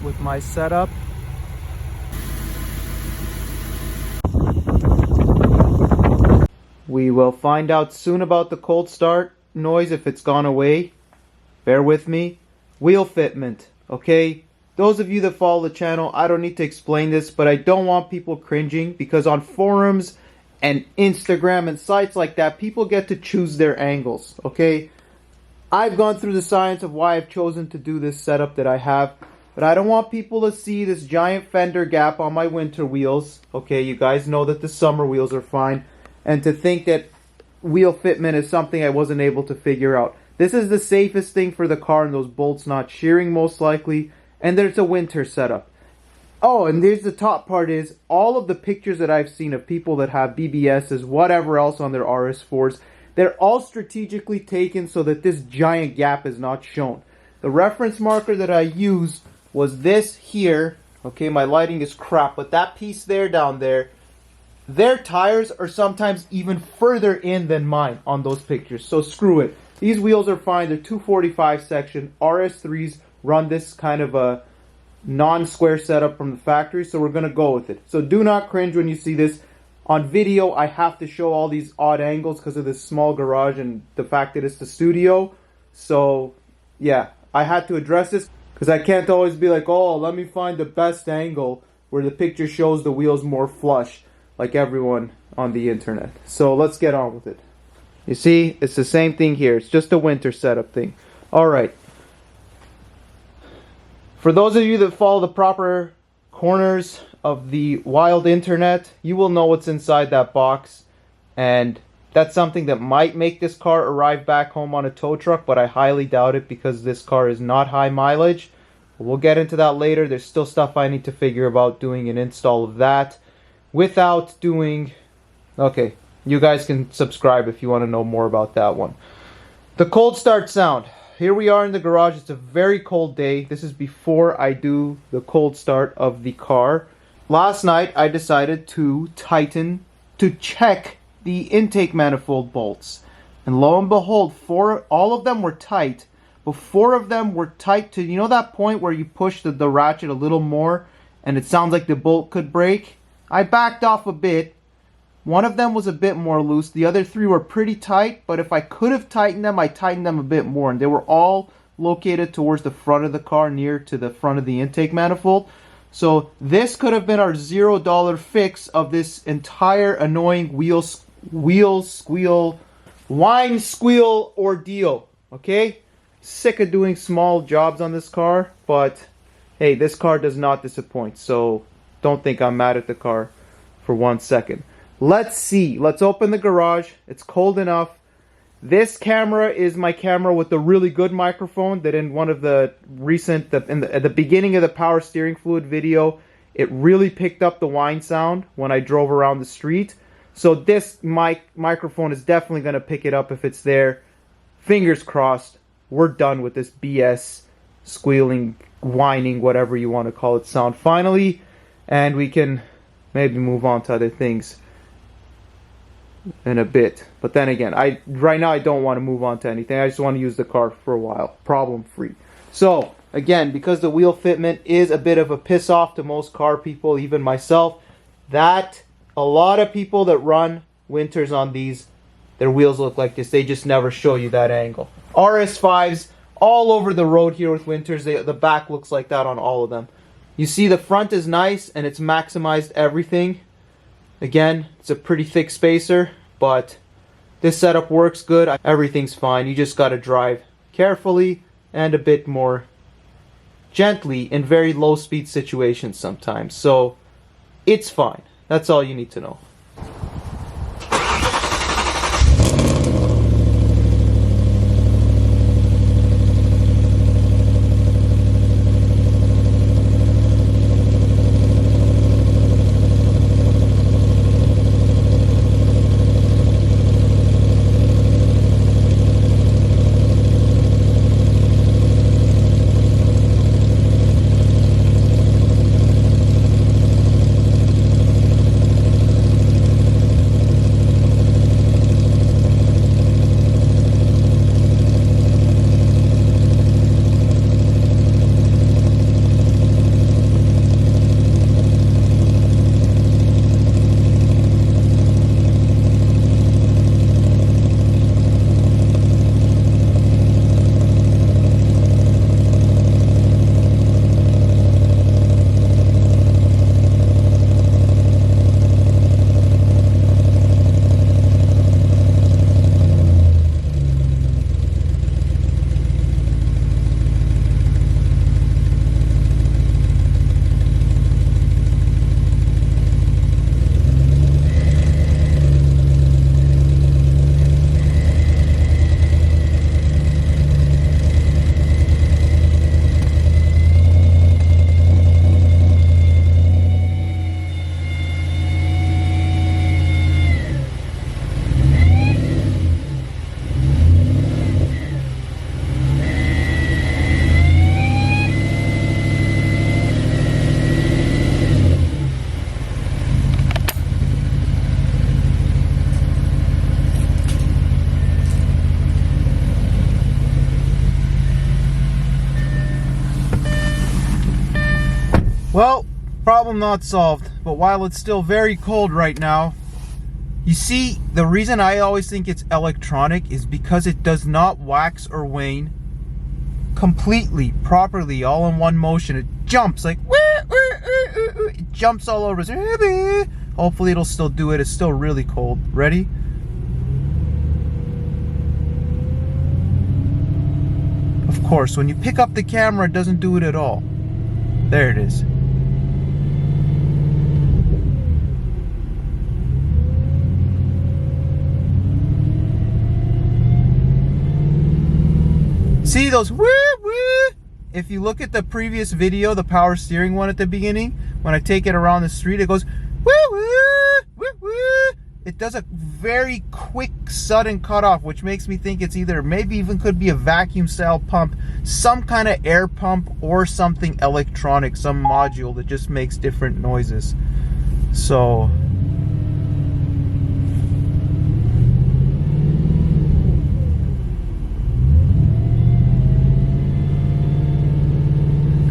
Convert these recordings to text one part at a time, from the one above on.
With my setup. We will find out soon about the cold start noise if it's gone away. Bear with me. Wheel fitment, okay? Those of you that follow the channel, I don't need to explain this, but I don't want people cringing because on forums and Instagram and sites like that, people get to choose their angles, okay? I've gone through the science of why I've chosen to do this setup that I have. But I don't want people to see this giant fender gap on my winter wheels. Okay, you guys know that the summer wheels are fine. And to think that wheel fitment is something I wasn't able to figure out. This is the safest thing for the car and those bolts not shearing most likely. And there's a winter setup. Oh, and there's the top part is all of the pictures that I've seen of people that have BBSs, whatever else on their RS4s, they're all strategically taken so that this giant gap is not shown. The reference marker that I used was this here. Okay, my lighting is crap, but that piece there down there, their tires are sometimes even further in than mine on those pictures. So screw it. These wheels are fine. They're 245 section. RS3s run this kind of a non-square setup from the factory, so we're going to go with it. So do not cringe when you see this. On video, I have to show all these odd angles because of this small garage and the fact that it's the studio. So, yeah, I had to address this. Because I can't always be like, oh, let me find the best angle where the picture shows the wheels more flush, like everyone on the internet. So let's get on with it. You see, it's the same thing here. It's just a winter setup thing. Alright. For those of you that follow the proper corners of the wild internet, you will know what's inside that box. And that's something that might make this car arrive back home on a tow truck, but I highly doubt it because this car is not high mileage. We'll get into that later. There's still stuff I need to figure about doing an install of that without doing... Okay, you guys can subscribe if you want to know more about that one. The cold start sound. Here we are in the garage. It's a very cold day. This is before I do the cold start of the car. Last night I decided to check the intake manifold bolts, and lo and behold, all of them were tight, but 4 of them were tight to, you know that point where you push the ratchet a little more and it sounds like the bolt could break? I backed off a bit. 1 of them was a bit more loose. The other 3 were pretty tight, but if I could have tightened them, I tightened them a bit more, and they were all located towards the front of the car, near to the front of the intake manifold. So this could have been our $0 fix of this entire annoying wheel squeal, whine squeal ordeal. Okay, sick of doing small jobs on this car, but hey, this car does not disappoint, so don't think I'm mad at the car for 1 second. Let's see. Let's open the garage. It's cold enough. This camera is my camera with the really good microphone that in one of the recent, at the beginning of the power steering fluid video, it really picked up the whine sound when I drove around the street. So this microphone is definitely going to pick it up if it's there. Fingers crossed. We're done with this BS, squealing, whining, whatever you want to call it, sound finally. And we can maybe move on to other things in a bit. But then again, right now I don't want to move on to anything. I just want to use the car for a while, problem free. So again, because the wheel fitment is a bit of a piss off to most car people, even myself, that a lot of people that run winters on these, their wheels look like this. They just never show you that angle. RS5s all over the road here with winters, the back looks like that on all of them. You see the front is nice and it's maximized everything. Again, it's a pretty thick spacer, but this setup works good. Everything's fine. You just got to drive carefully and a bit more gently in very low speed situations sometimes. So it's fine. That's all you need to know. Well, problem not solved, but while it's still very cold right now, you see, the reason I always think it's electronic is because it does not wax or wane completely, properly, all in one motion. It jumps like, it jumps all over. Hopefully it'll still do it. It's still really cold. Ready? Of course, when you pick up the camera, it doesn't do it at all. There it is. See those woo woo? If you look at the previous video, the power steering one at the beginning, when I take it around the street, it goes woo woo woo woo. It does a very quick, sudden cutoff, which makes me think it's either, maybe even could be a vacuum style pump, some kind of air pump, or something electronic, some module that just makes different noises. So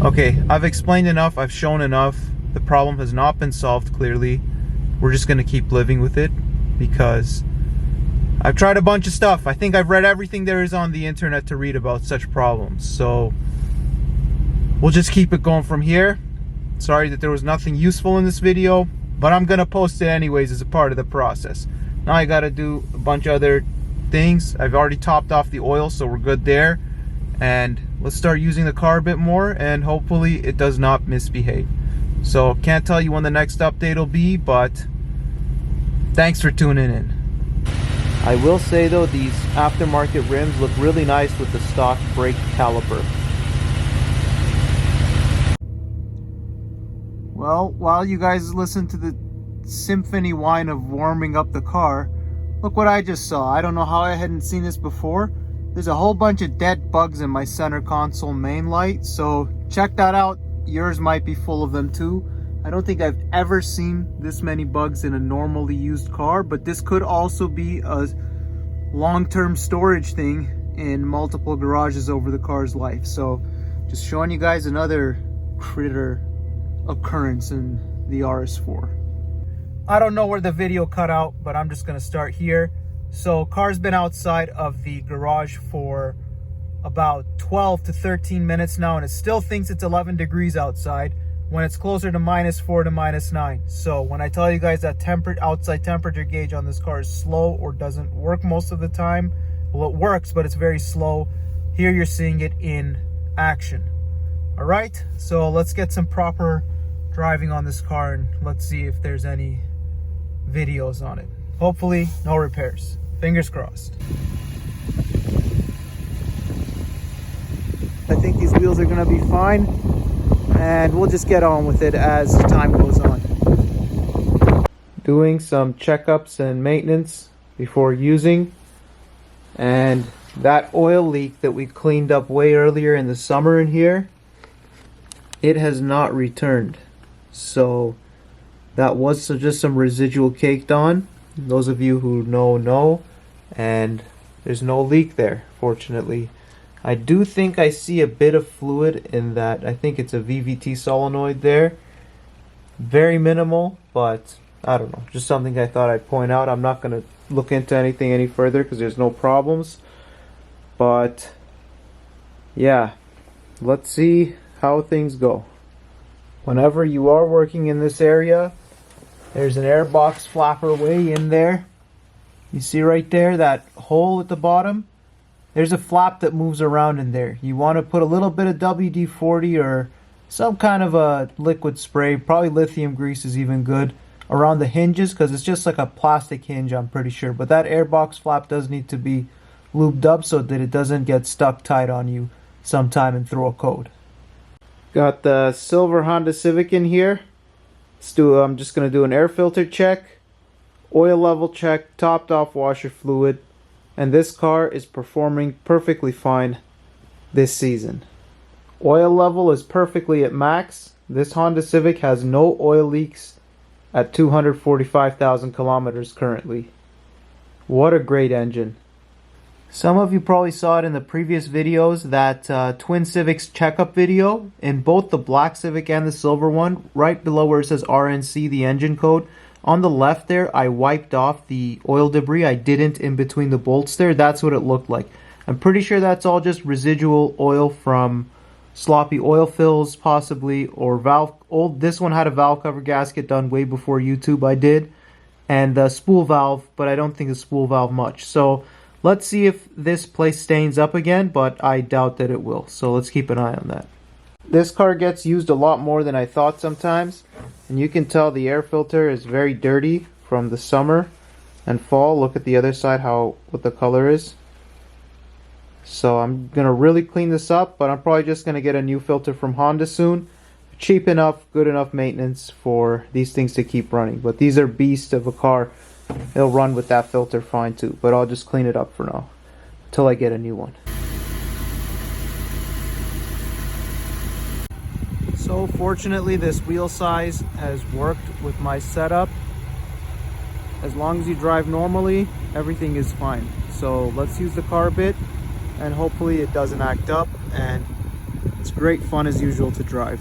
okay, I've explained enough, I've shown enough. The problem has not been solved clearly. We're just gonna keep living with it because I've tried a bunch of stuff. I think I've read everything there is on the internet to read about such problems. So we'll just keep it going from here. Sorry that there was nothing useful in this video, but I'm gonna post it anyways as a part of the process. Now I gotta do a bunch of other things. I've already topped off the oil, so we're good there. And let's start using the car a bit more, and hopefully it does not misbehave. So can't tell you when the next update will be, but thanks for tuning in. I will say though, these aftermarket rims look really nice with the stock brake caliper. Well, while you guys listen to the symphony whine of warming up the car, look what I just saw. I don't know how I hadn't seen this before. There's a whole bunch of dead bugs in my center console main light, so check that out. Yours might be full of them too. I don't think I've ever seen this many bugs in a normally used car, but this could also be a long-term storage thing in multiple garages over the car's life. So just showing you guys another critter occurrence in the RS4. I don't know where the video cut out, but I'm just gonna start here. So car's been outside of the garage for about 12 to 13 minutes now, and it still thinks it's 11 degrees outside when it's closer to -4 to -9. So when I tell you guys that outside temperature gauge on this car is slow or doesn't work most of the time, well, it works, but it's very slow. Here you're seeing it in action. All right, so let's get some proper driving on this car and let's see if there's any videos on it. Hopefully no repairs. Fingers crossed. I think these wheels are gonna be fine, and we'll just get on with it as time goes on. Doing some checkups and maintenance before using, and that oil leak that we cleaned up way earlier in the summer in here, it has not returned. So that was just some residual caked on. Those of you who know, and there's no leak there, fortunately. I do think I see a bit of fluid in that. I think it's a VVT solenoid there. Very minimal, but I don't know. Just something I thought I'd point out. I'm not going to look into anything any further because there's no problems. But yeah, let's see how things go. Whenever you are working in this area, there's an airbox flapper way in there. You see right there, that hole at the bottom? There's a flap that moves around in there. You want to put a little bit of WD-40 or some kind of a liquid spray, probably lithium grease is even good, around the hinges, because it's just like a plastic hinge, I'm pretty sure. But that airbox flap does need to be lubed up so that it doesn't get stuck tight on you sometime and throw a code. Got the silver Honda Civic in here. I'm just going to do an air filter check, oil level check, topped off washer fluid, and this car is performing perfectly fine this season. Oil level is perfectly at max. This Honda Civic has no oil leaks at 245,000 kilometers currently. What a great engine. Some of you probably saw it in the previous videos, that Twin Civics checkup video. In both the black Civic and the silver one, right below where it says RNC, the engine code, on the left there, I wiped off the oil debris. I didn't in between the bolts there. That's what it looked like. I'm pretty sure that's all just residual oil from sloppy oil fills, possibly, or valve. This one had a valve cover gasket done way before YouTube I did, and the spool valve, but I don't think the spool valve much. So let's see if this place stains up again, but I doubt that it will. So let's keep an eye on that. This car gets used a lot more than I thought sometimes, and you can tell the air filter is very dirty from the summer and fall. Look at the other side, what the color is. So I'm gonna really clean this up, but I'm probably just gonna get a new filter from Honda soon. Cheap enough, good enough maintenance for these things to keep running. But these are beasts of a car. It'll run with that filter fine too, but I'll just clean it up for now until I get a new one. So fortunately this wheel size has worked with my setup. As long as you drive normally, everything is fine. So let's use the car a bit, and hopefully it doesn't act up, and it's great fun as usual to drive.